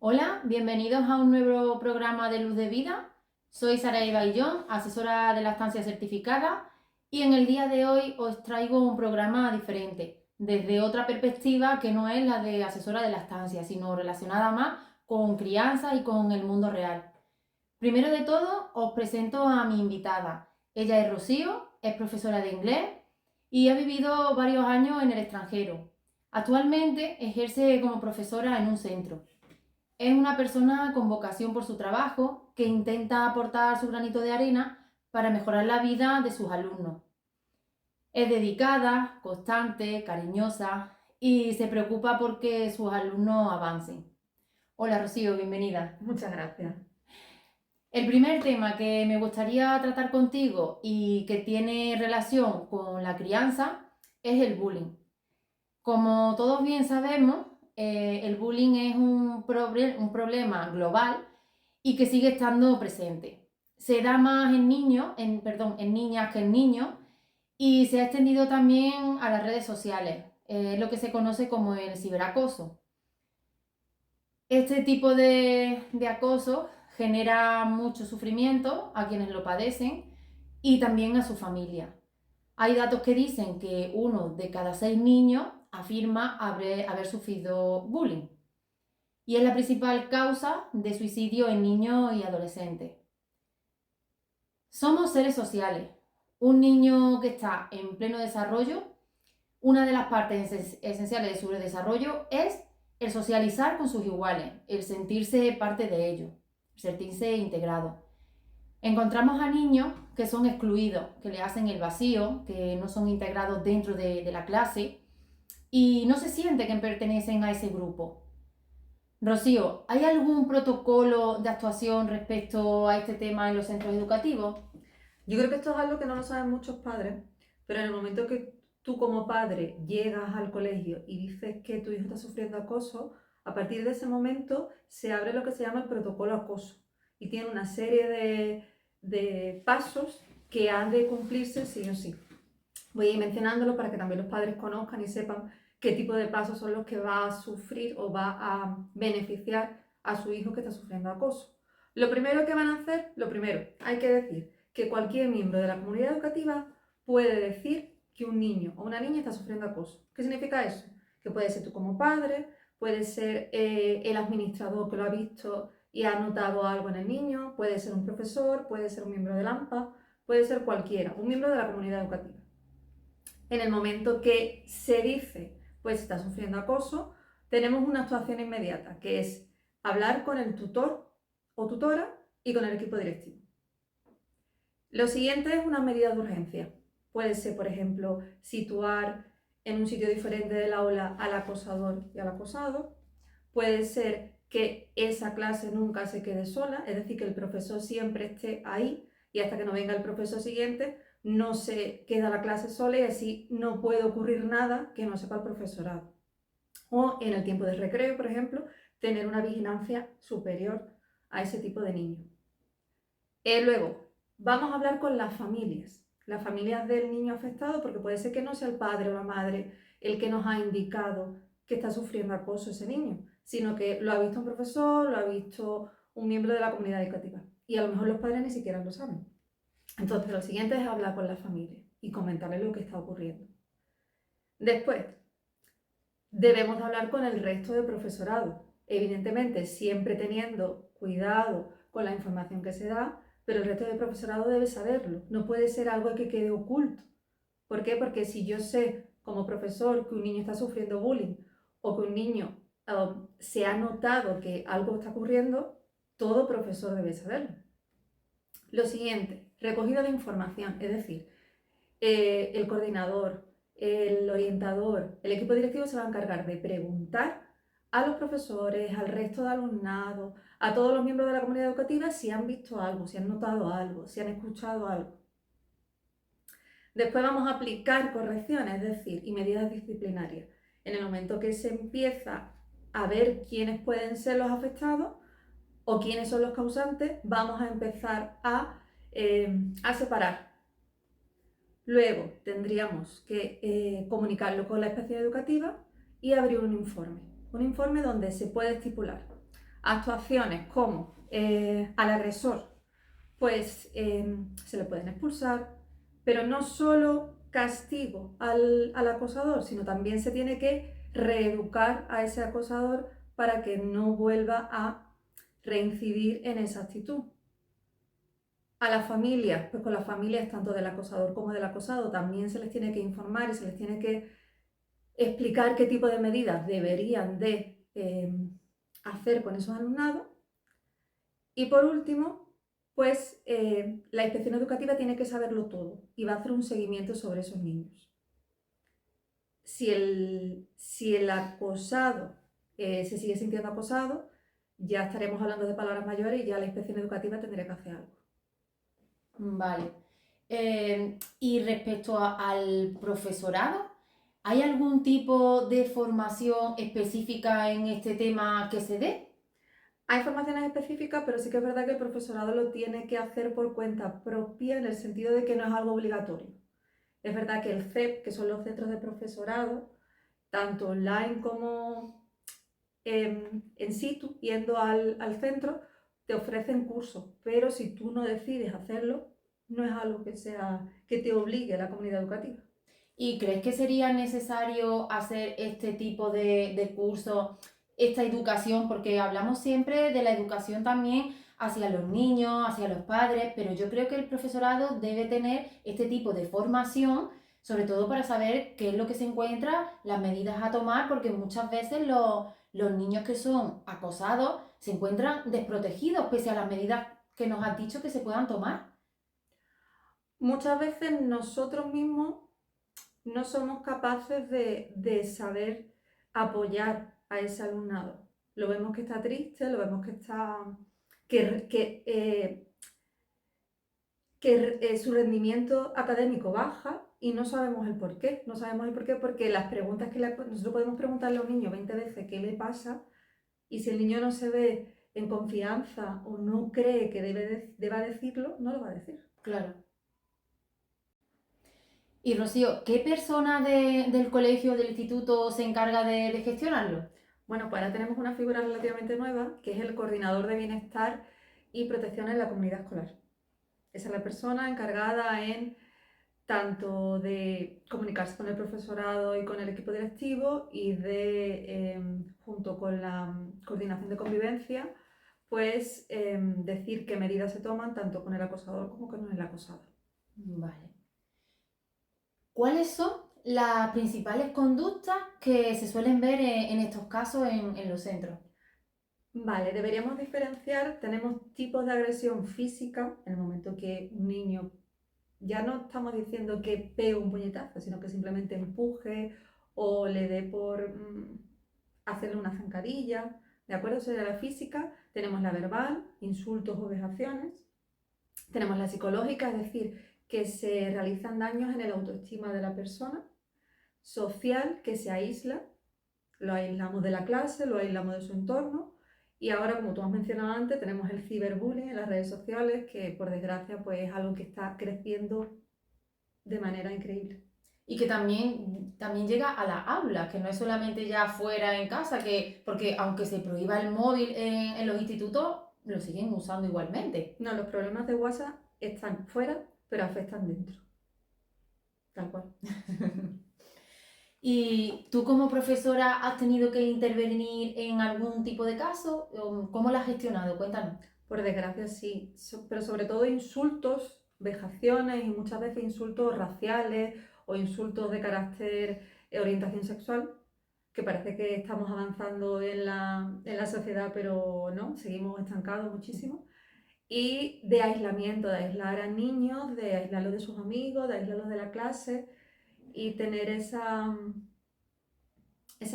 Hola, bienvenidos a un nuevo programa de Luz de Vida. Soy Sara Baillón, asesora de lactancia certificada, y en el día de hoy os traigo un programa diferente, desde otra perspectiva que no es la de asesora de lactancia, sino relacionada más con crianza y con el mundo real. Primero de todo, os presento a mi invitada. Ella es Rocío, es profesora de inglés y ha vivido varios años en el extranjero. Actualmente ejerce como profesora en un centro. Es una persona con vocación por su trabajo que intenta aportar su granito de arena para mejorar la vida de sus alumnos. Es dedicada, constante, cariñosa y se preocupa porque sus alumnos avancen. Hola Rocío, bienvenida. Muchas gracias. El primer tema que me gustaría tratar contigo y que tiene relación con la crianza es el bullying. Como todos bien sabemos, el bullying es un problema global y que sigue estando presente. Se da más en niños, en niñas que en niños, y se ha extendido también a las redes sociales, lo que se conoce como el ciberacoso. Este tipo de acoso genera mucho sufrimiento a quienes lo padecen y también a su familia. Hay datos que dicen que 1 de cada 6 niños afirma haber sufrido bullying y es la principal causa de suicidio en niños y adolescentes. Somos seres sociales. Un niño que está en pleno desarrollo, una de las partes esenciales de su desarrollo es el socializar con sus iguales, el sentirse parte de ellos, sentirse integrado. Encontramos a niños que son excluidos, que le hacen el vacío, que no son integrados dentro de la clase y no se siente que pertenecen a ese grupo. Rocío, ¿hay algún protocolo de actuación respecto a este tema en los centros educativos? Yo creo que esto es algo que no lo saben muchos padres, pero en el momento que tú como padre llegas al colegio y dices que tu hijo está sufriendo acoso, a partir de ese momento se abre lo que se llama el protocolo acoso y tiene una serie de pasos que han de cumplirse sí o sí. Voy a ir mencionándolo para que también los padres conozcan y sepan qué tipo de pasos son los que va a sufrir o va a beneficiar a su hijo que está sufriendo acoso. Lo primero que van a hacer, lo primero, hay que decir que cualquier miembro de la comunidad educativa puede decir que un niño o una niña está sufriendo acoso. ¿Qué significa eso? Que puede ser tú como padre, puede ser el administrador que lo ha visto y ha notado algo en el niño, puede ser un profesor, puede ser un miembro del AMPA, puede ser cualquiera, un miembro de la comunidad educativa. En el momento que se dice, pues está sufriendo acoso, tenemos una actuación inmediata, que es hablar con el tutor o tutora y con el equipo directivo. Lo siguiente es una medida de urgencia. Puede ser, por ejemplo, situar en un sitio diferente del aula al acosador y al acosado. Puede ser que esa clase nunca se quede sola, es decir, que el profesor siempre esté ahí y hasta que no venga el profesor siguiente no se queda la clase sola y así no puede ocurrir nada que no sepa el profesorado. O en el tiempo de recreo, por ejemplo, tener una vigilancia superior a ese tipo de niños. Luego, vamos a hablar con las familias del niño afectado, porque puede ser que no sea el padre o la madre el que nos ha indicado que está sufriendo acoso ese niño, sino que lo ha visto un profesor, lo ha visto un miembro de la comunidad educativa. Y a lo mejor los padres ni siquiera lo saben. Entonces, lo siguiente es hablar con la familia y comentarle lo que está ocurriendo. Después, debemos hablar con el resto del profesorado, evidentemente siempre teniendo cuidado con la información que se da, pero el resto del profesorado debe saberlo, no puede ser algo que quede oculto. ¿Por qué? Porque si yo sé como profesor que un niño está sufriendo bullying o que un niño se ha notado que algo está ocurriendo, todo profesor debe saberlo. Lo siguiente, recogida de información, es decir, el coordinador, el orientador, el equipo directivo se va a encargar de preguntar a los profesores, al resto de alumnado, a todos los miembros de la comunidad educativa si han visto algo, si han notado algo, si han escuchado algo. Después vamos a aplicar correcciones, es decir, y medidas disciplinarias. En el momento que se empieza a ver quiénes pueden ser los afectados o quiénes son los causantes, vamos a empezar a separar. Luego tendríamos que comunicarlo con la inspección educativa y abrir un informe donde se puede estipular Actuaciones como al agresor, pues se le pueden expulsar, pero no solo castigo al acosador, sino también se tiene que reeducar a ese acosador para que no vuelva a reincidir en esa actitud. A las familias, pues con las familias tanto del acosador como del acosado también se les tiene que informar y se les tiene que explicar qué tipo de medidas deberían de hacer con esos alumnados. Y por último, pues la inspección educativa tiene que saberlo todo y va a hacer un seguimiento sobre esos niños. Si el acosado se sigue sintiendo acosado, ya estaremos hablando de palabras mayores y ya la inspección educativa tendría que hacer algo. Vale. Y respecto al profesorado, ¿hay algún tipo de formación específica en este tema que se dé? Hay formaciones específicas, pero sí que es verdad que el profesorado lo tiene que hacer por cuenta propia en el sentido de que no es algo obligatorio. Es verdad que el CEP, que son los centros de profesorado, tanto online como en situ, yendo al centro, te ofrecen cursos, pero si tú no decides hacerlo, no es algo que te obligue a la comunidad educativa. ¿Y crees que sería necesario hacer este tipo de cursos, esta educación? Porque hablamos siempre de la educación también hacia los niños, hacia los padres, pero yo creo que el profesorado debe tener este tipo de formación, sobre todo para saber qué es lo que se encuentra, las medidas a tomar, porque muchas veces los niños que son acosados se encuentran desprotegidos pese a las medidas que nos has dicho que se puedan tomar. Muchas veces nosotros mismos no somos capaces de saber apoyar a ese alumnado. Lo vemos que está triste, lo vemos que está que su rendimiento académico baja y no sabemos el por qué. No sabemos el por qué porque las preguntas que nosotros podemos preguntarle a un niño 20 veces qué le pasa y si el niño no se ve en confianza o no cree que deba decirlo, no lo va a decir. Claro. Y Rocío, ¿qué persona del colegio o del instituto se encarga de gestionarlo? Bueno, pues ahora tenemos una figura relativamente nueva que es el coordinador de bienestar y protección en la comunidad escolar. Esa es la persona encargada en tanto de comunicarse con el profesorado y con el equipo directivo y junto con la coordinación de convivencia, pues decir qué medidas se toman tanto con el acosador como con el acosado. Vale. ¿Cuáles son las principales conductas que se suelen ver en estos casos en los centros? Vale, deberíamos diferenciar, tenemos tipos de agresión física, en el momento que un niño, ya no estamos diciendo que pegue un puñetazo, sino que simplemente empuje o le dé por hacerle una zancadilla, ¿de acuerdo? Eso sería la física. Tenemos la verbal, insultos o vejaciones. Tenemos la psicológica, es decir, que se realizan daños en el autoestima de la persona. Social, que se aísla, lo aislamos de la clase, lo aislamos de su entorno. Y ahora, como tú has mencionado antes, tenemos el ciberbullying en las redes sociales, que por desgracia pues, es algo que está creciendo de manera increíble. Y que también llega a las aulas, que no es solamente ya fuera en casa, porque aunque se prohíba el móvil en los institutos, lo siguen usando igualmente. No, los problemas de WhatsApp están fuera, pero afectan dentro. Tal cual. ¿Y tú como profesora has tenido que intervenir en algún tipo de caso? ¿Cómo lo has gestionado? Cuéntanos. Por desgracia sí, pero sobre todo insultos, vejaciones y muchas veces insultos raciales o insultos de carácter orientación sexual, que parece que estamos avanzando en la sociedad, pero no, seguimos estancados muchísimo. Y de aislamiento, de aislar a niños, de aislarlos de sus amigos, de aislarlos de la clase y tener ese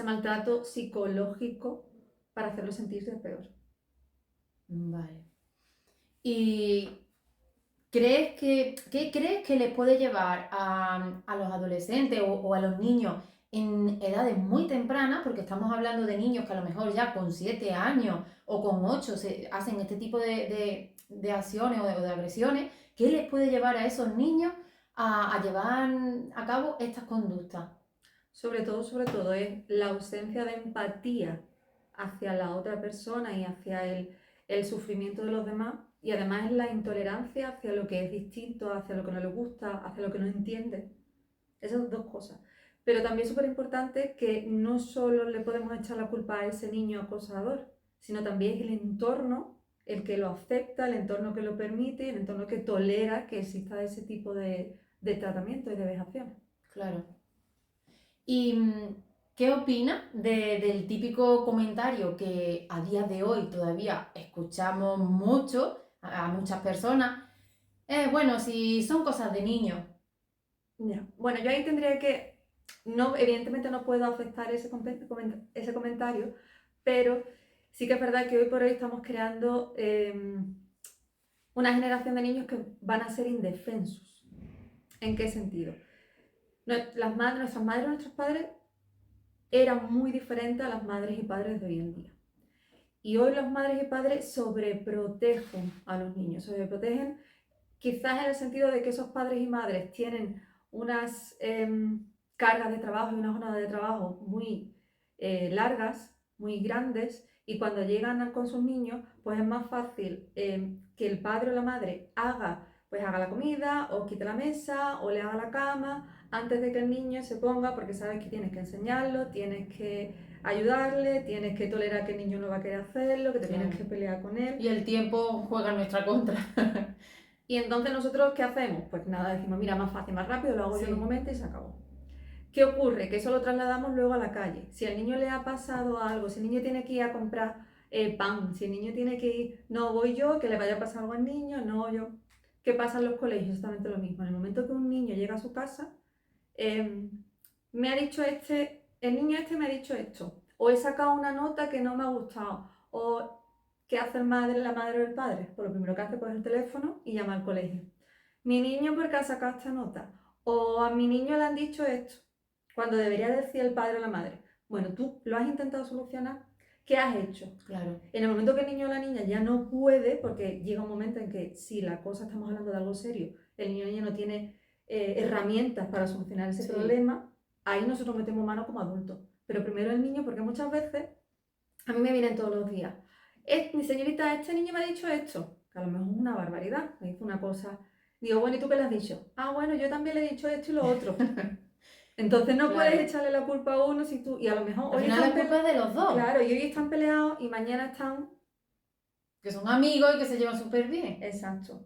maltrato psicológico para hacerlos sentirse peor. Vale. ¿Y qué crees que les puede llevar a los adolescentes o a los niños en edades muy tempranas? Porque estamos hablando de niños que a lo mejor ya con 7 años o con 8 se hacen este tipo de acciones o de agresiones. ¿Qué les puede llevar a esos niños a llevar a cabo estas conductas? Sobre todo es la ausencia de empatía hacia la otra persona y hacia el sufrimiento de los demás, y además es la intolerancia hacia lo que es distinto, hacia lo que no le gusta, hacia lo que no entiende. Esas dos cosas. Pero también es súper importante que no solo le podemos echar la culpa a ese niño acosador, sino también es el entorno el que lo acepta, el entorno que lo permite, el entorno que tolera que exista ese tipo de tratamiento y de vejación. Claro. ¿Y qué opinas del típico comentario que a día de hoy todavía escuchamos mucho a muchas personas? Bueno, si son cosas de niños. Ya. Bueno, yo ahí tendría que, no, evidentemente no puedo aceptar ese comentario, pero sí que es verdad que hoy por hoy estamos creando una generación de niños que van a ser indefensos. ¿En qué sentido? Nuestras madres, nuestros padres eran muy diferentes a las madres y padres de hoy en día. Y hoy las madres y padres sobreprotegen a los niños, sobreprotegen quizás en el sentido de que esos padres y madres tienen unas cargas de trabajo y unas jornadas de trabajo muy largas, muy grandes, y cuando llegan con sus niños, pues es más fácil que el padre o la madre haga la comida, o quite la mesa, o le haga la cama, antes de que el niño se ponga, porque sabes que tienes que enseñarlo, tienes que ayudarle, tienes que tolerar que el niño no va a querer hacerlo, que te Claro. tienes que pelear con él. Y el tiempo juega en nuestra contra. Y entonces nosotros, ¿qué hacemos? Pues nada, decimos, mira, más fácil, más rápido, lo hago yo en un Sí. momento y se acabó. ¿Qué ocurre? Que eso lo trasladamos luego a la calle. Si al niño le ha pasado algo, si el niño tiene que ir a comprar pan, si el niño tiene que ir, no voy yo, que le vaya a pasar algo al niño, no yo. ¿Qué pasa en los colegios? Exactamente lo mismo. En el momento que un niño llega a su casa, me ha dicho el niño este me ha dicho esto, o he sacado una nota que no me ha gustado, o ¿qué hace la madre o el padre? Pues lo primero que hace es coger el teléfono y llama al colegio. Mi niño, ¿por qué ha sacado esta nota? O a mi niño le han dicho esto, cuando debería decir el padre o la madre. Bueno, tú lo has intentado solucionar, ¿qué has hecho? Claro. En el momento que el niño o la niña ya no puede, porque llega un momento en que si la cosa estamos hablando de algo serio, el niño o la niña no tiene herramientas para solucionar ese problema, ahí nosotros metemos mano como adultos. Pero primero el niño, porque muchas veces a mí me vienen todos los días. Mi señorita, este niño me ha dicho esto, que a lo mejor es una barbaridad, me dice una cosa. Digo, bueno, ¿y tú qué le has dicho? Ah, bueno, yo también le he dicho esto y lo otro. Entonces no Claro. puedes echarle la culpa a uno si tú, y a lo mejor Al hoy final la culpa es de los dos. Claro, y hoy están peleados y mañana están. Que son amigos y que se llevan súper bien. Exacto.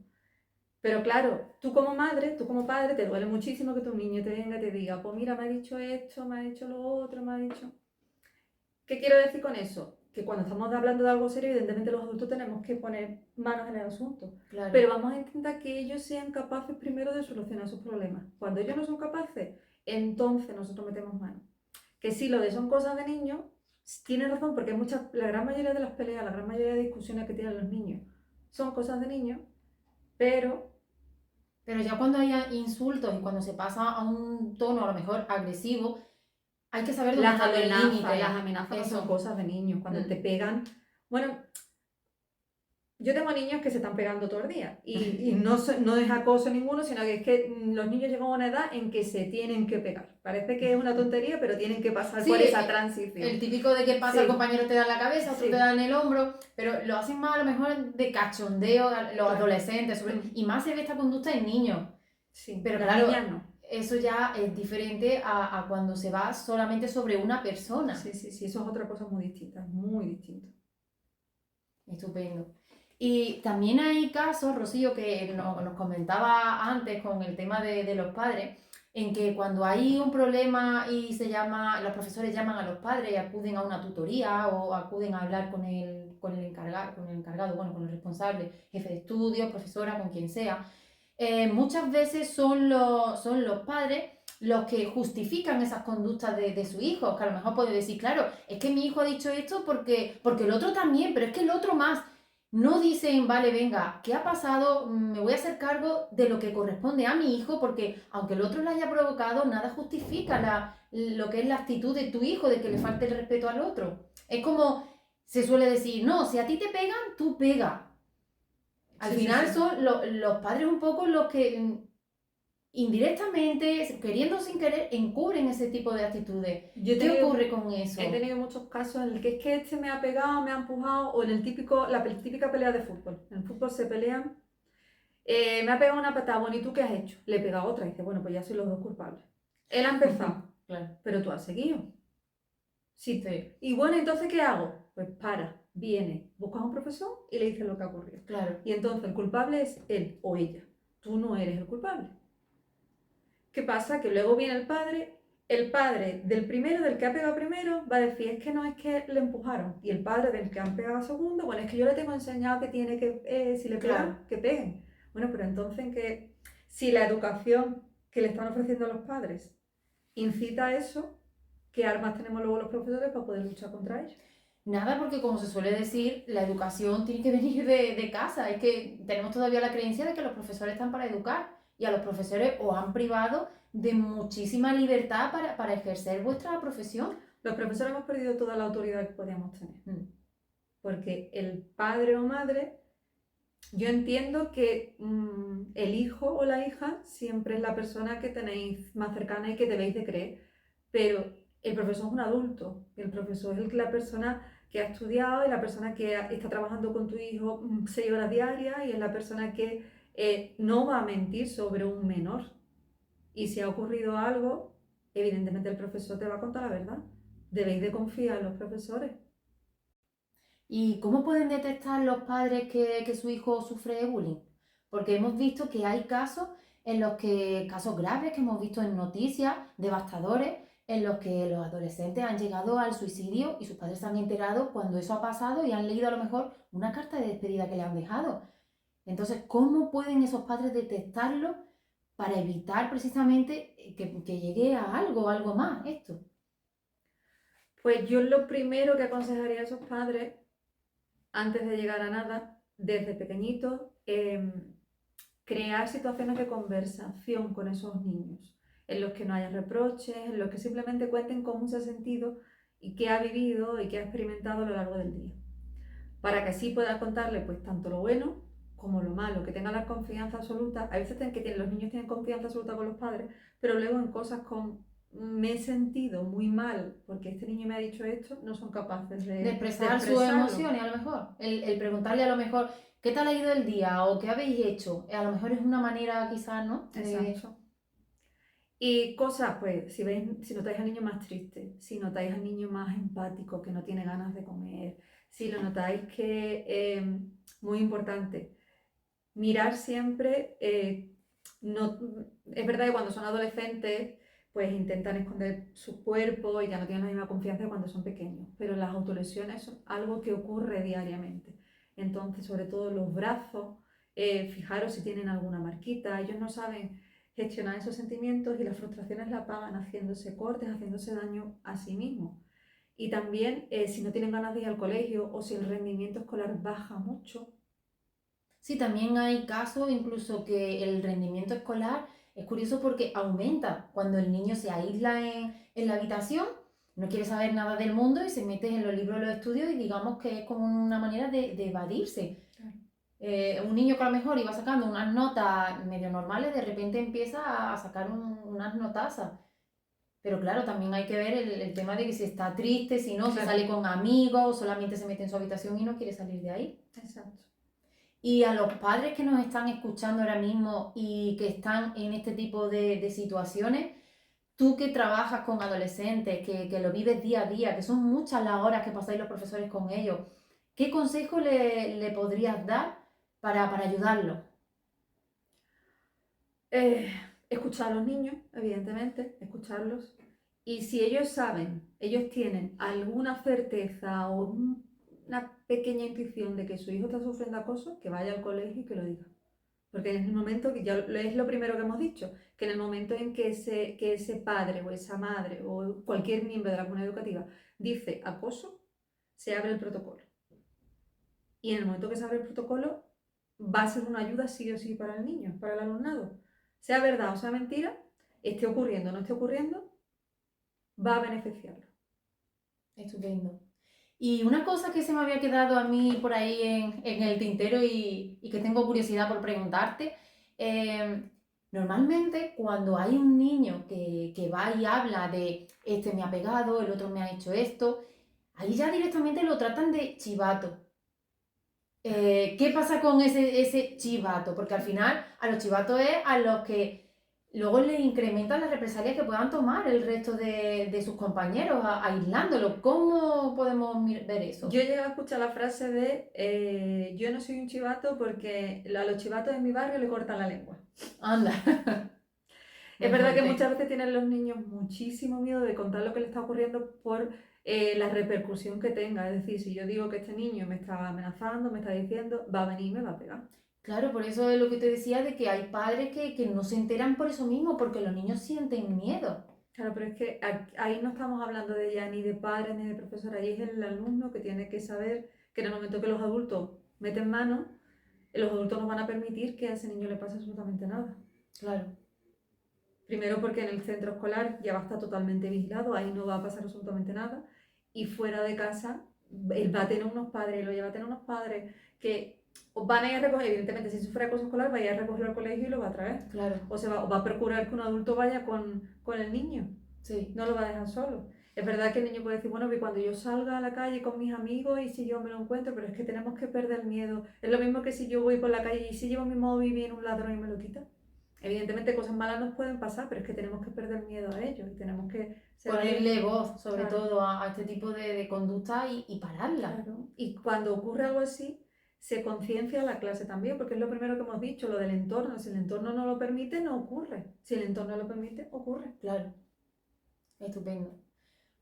Pero claro, tú como madre, tú como padre, te duele muchísimo que tu niño te venga y te diga, pues mira, me ha dicho esto, me ha dicho lo otro, me ha dicho. ¿Qué quiero decir con eso? Que cuando estamos hablando de algo serio, evidentemente los adultos tenemos que poner manos en el asunto. Claro. Pero vamos a intentar que ellos sean capaces primero de solucionar sus problemas. Cuando ellos no son capaces, entonces nosotros metemos manos. Que sí, lo de son cosas de niños, tienes razón, porque la gran mayoría de las peleas, la gran mayoría de discusiones que tienen los niños son cosas de niños, pero ya cuando hay insultos y cuando se pasa a un tono a lo mejor agresivo, hay que saber dónde está el límite. Las amenazas no son cosas de niños. Cuando te pegan. Bueno, yo tengo niños que se están pegando todo el día. Y no es acoso ninguno, sino que es que los niños llegan a una edad en que se tienen que pegar. Parece que es una tontería, pero tienen que pasar por esa transición. El típico de que pasa, el compañero te da en la cabeza, otro te da en el hombro, pero lo hacen más a lo mejor de cachondeo los adolescentes, y más se ve esta conducta en niños. Sí, pero claro, eso ya es diferente a cuando se va solamente sobre una persona. Sí, eso es otra cosa muy distinta, muy distinta. Estupendo. Y también hay casos, Rocío, que nos comentaba antes con el tema de los padres, en que cuando hay un problema y los profesores llaman a los padres y acuden a una tutoría o acuden a hablar con el encargado, bueno, con el responsable, jefe de estudios, profesora, con quien sea, muchas veces son los padres los que justifican esas conductas de su hijo, que a lo mejor puede decir, claro, es que mi hijo ha dicho esto porque el otro también, pero es que el otro más. No dicen, vale, venga, ¿qué ha pasado? Me voy a hacer cargo de lo que corresponde a mi hijo, porque aunque el otro lo haya provocado, nada justifica lo que es la actitud de tu hijo, de que le falte el respeto al otro. Es como se suele decir, no, si a ti te pegan, tú pega. Al final son los padres un poco los que indirectamente, queriendo o sin querer, encubren ese tipo de actitudes. Yo he ¿Qué tenido, ocurre con eso? he tenido muchos casos en el que es que este me ha pegado, me ha empujado, o en el típico, típica pelea de fútbol. En el fútbol se pelean, me ha pegado una patada, bueno, ¿y tú qué has hecho? Le he pegado otra, y dice, bueno, pues ya soy los dos culpables. Él ha empezado, Claro, pero tú has seguido. Sí. sí, Y bueno, entonces, ¿qué hago? Pues para, viene, buscas a un profesor y le dices lo que ha ocurrido. claro. Y entonces el culpable es él o ella. Tú no eres el culpable. ¿Qué pasa? Que luego viene el padre del primero, del que ha pegado primero, va a decir, es que no es que le empujaron. Y el padre del que han pegado segundo, bueno, es que yo le tengo enseñado que tiene que, si le pegan, Claro. que peguen. Bueno, pero entonces, que si la educación que le están ofreciendo a los padres incita a eso, ¿qué armas tenemos luego los profesores para poder luchar contra ello? Nada, porque como se suele decir, la educación tiene que venir de casa. Es que tenemos todavía la creencia de que los profesores están para educar y a los profesores os han privado de muchísima libertad para ejercer vuestra profesión. Los profesores hemos perdido toda la autoridad que podíamos tener. Mm. Porque el padre o madre, yo entiendo que el hijo o la hija siempre es la persona que tenéis más cercana y que debéis de creer, pero el profesor es un adulto, el profesor es la persona que ha estudiado y la persona que está trabajando con tu hijo 6 horas diarias y es la persona que no va a mentir sobre un menor. Y si ha ocurrido algo, evidentemente el profesor te va a contar la verdad. Debéis de confiar en los profesores. ¿Y cómo pueden detectar los padres que su hijo sufre de bullying? Porque hemos visto que hay casos en los que, casos graves que hemos visto en noticias, devastadores, en los que los adolescentes han llegado al suicidio y sus padres se han enterado cuando eso ha pasado y han leído a lo mejor una carta de despedida que le han dejado. Entonces, ¿cómo pueden esos padres detectarlo para evitar precisamente que llegue a algo más esto? Pues yo lo primero que aconsejaría a esos padres, antes de llegar a nada, desde pequeñitos, crear situaciones de conversación con esos niños, en los que no haya reproches, en los que simplemente cuenten cómo se ha sentido y qué ha vivido y qué ha experimentado a lo largo del día. Para que así puedas contarle pues tanto lo bueno como lo malo, que tengan la confianza absoluta. A veces que los niños tienen confianza absoluta con los padres, pero luego en cosas con me he sentido muy mal porque este niño me ha dicho esto, no son capaces De de expresar sus expresarlo. emociones a lo mejor. El preguntarle a lo mejor, ¿qué tal ha ido el día? O ¿qué habéis hecho? A lo mejor es una manera quizás, ¿no? Exacto. Y cosas, pues, si notáis al niño más triste, si notáis al niño más empático, que no tiene ganas de comer, si lo notáis que, muy importante, mirar siempre, no, es verdad que cuando son adolescentes, pues intentan esconder su cuerpo y ya no tienen la misma confianza que cuando son pequeños, pero las autolesiones son algo que ocurre diariamente. Entonces, sobre todo los brazos, fijaros si tienen alguna marquita, ellos no saben gestionar esos sentimientos y las frustraciones la pagan haciéndose cortes, haciéndose daño a sí mismos. Y también si no tienen ganas de ir al colegio o si el rendimiento escolar baja mucho. Sí, también hay casos incluso que el rendimiento escolar es curioso porque aumenta cuando el niño se aísla en la habitación, no quiere saber nada del mundo y se mete en los libros de los estudios y digamos que es como una manera de evadirse. Claro. Un niño que a lo mejor iba sacando unas notas medio normales, de repente empieza a sacar unas notazas. Pero claro, también hay que ver el tema de que si está triste, si no, si Claro. sale con amigos, solamente se mete en su habitación y no quiere salir de ahí. Exacto. Y a los padres que nos están escuchando ahora mismo y que están en este tipo de situaciones, tú que trabajas con adolescentes, que lo vives día a día, que son muchas las horas que pasáis los profesores con ellos, ¿qué consejo le podrías dar para ayudarlos? Escuchar a los niños, evidentemente, escucharlos. Y si ellos saben, ellos tienen alguna certeza o una pequeña intuición de que su hijo está sufriendo acoso, que vaya al colegio y que lo diga. Porque en el momento, que ya es lo primero que hemos dicho, que en el momento en que ese padre o esa madre o cualquier miembro de la comunidad educativa dice acoso, se abre el protocolo. Y en el momento que se abre el protocolo, va a ser una ayuda sí o sí para el niño, para el alumnado. Sea verdad o sea mentira, esté ocurriendo o no esté ocurriendo, va a beneficiarlo. Estupendo. Y una cosa que se me había quedado a mí por ahí en el tintero y que tengo curiosidad por preguntarte, Normalmente cuando hay un niño que va y habla de este me ha pegado, el otro me ha hecho esto, ahí ya directamente lo tratan de chivato. ¿Qué pasa con ese chivato? Porque al final a los chivatos es a los que luego le incrementan las represalias que puedan tomar el resto de sus compañeros, aislándolo. ¿Cómo podemos ver eso? Yo llego a escuchar la frase de yo no soy un chivato porque a los chivatos de mi barrio le cortan la lengua. Anda. Es Muy verdad que fuerte. muchas veces tienen los niños muchísimo miedo de contar lo que le está ocurriendo por la repercusión que tenga. Es decir, si yo digo que este niño me está amenazando, me está diciendo, va a venir y me va a pegar. Claro, por eso es lo que te decía de que hay padres que no se enteran por eso mismo, porque los niños sienten miedo. Claro, pero es que ahí no estamos hablando de ya ni de padres ni de profesores, ahí es el alumno que tiene que saber que en el momento que los adultos meten mano, los adultos no van a permitir que a ese niño le pase absolutamente nada. Claro, Primero porque en el centro escolar ya va a estar totalmente vigilado, ahí no va a pasar absolutamente nada. Y fuera de casa, él va a tener unos padres, lo lleva a tener unos padres que os van a ir a recoger, evidentemente si sufre acoso escolar, va a ir a recogerlo al colegio y lo va a traer. claro, O va a procurar que un adulto vaya con el niño, sí, no lo va a dejar solo. Es verdad que el niño puede decir, bueno, que cuando yo salga a la calle con mis amigos y si yo me lo encuentro, pero es que tenemos que perder el miedo. Es lo mismo que si yo voy por la calle y si llevo mi móvil y viene un ladrón y me lo quita. Evidentemente cosas malas nos pueden pasar, pero es que tenemos que perder miedo a ello y tenemos que ser ponerle voz sobre claro, todo a este tipo de conducta y pararla. claro. Y cuando ocurre algo así, se conciencia la clase también, porque es lo primero que hemos dicho, lo del entorno. Si el entorno no lo permite, no ocurre. Si el entorno lo permite, ocurre. Claro, estupendo.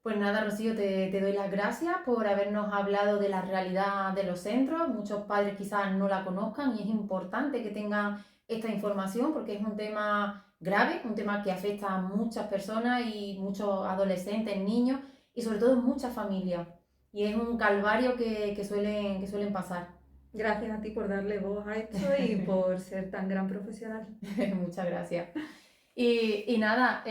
Pues nada, Rocío, te doy las gracias por habernos hablado de la realidad de los centros. Muchos padres quizás no la conozcan y es importante que tengan esta información porque es un tema grave, un tema que afecta a muchas personas y muchos adolescentes, niños y sobre todo muchas familias. Y es un calvario que suelen pasar. Gracias a ti por darle voz a esto y por ser tan gran profesional. Muchas gracias. Y nada,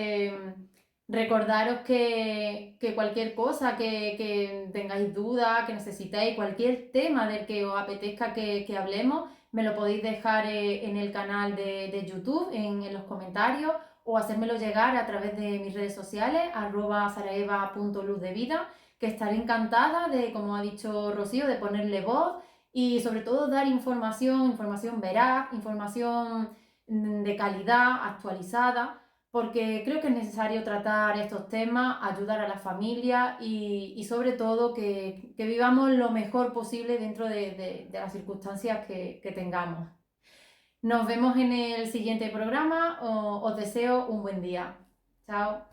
recordaros que cualquier cosa que tengáis duda, que necesitéis, cualquier tema del que os apetezca que hablemos, me lo podéis dejar en el canal de YouTube, en los comentarios, o hacérmelo llegar a través de mis redes sociales, @saraeva.luzdevida, que estaré encantada de, como ha dicho Rocío, de ponerle voz y sobre todo dar información veraz, información de calidad, actualizada, porque creo que es necesario tratar estos temas, ayudar a las familias y sobre todo que vivamos lo mejor posible dentro de las circunstancias que tengamos. Nos vemos en el siguiente programa, os deseo un buen día. Chao.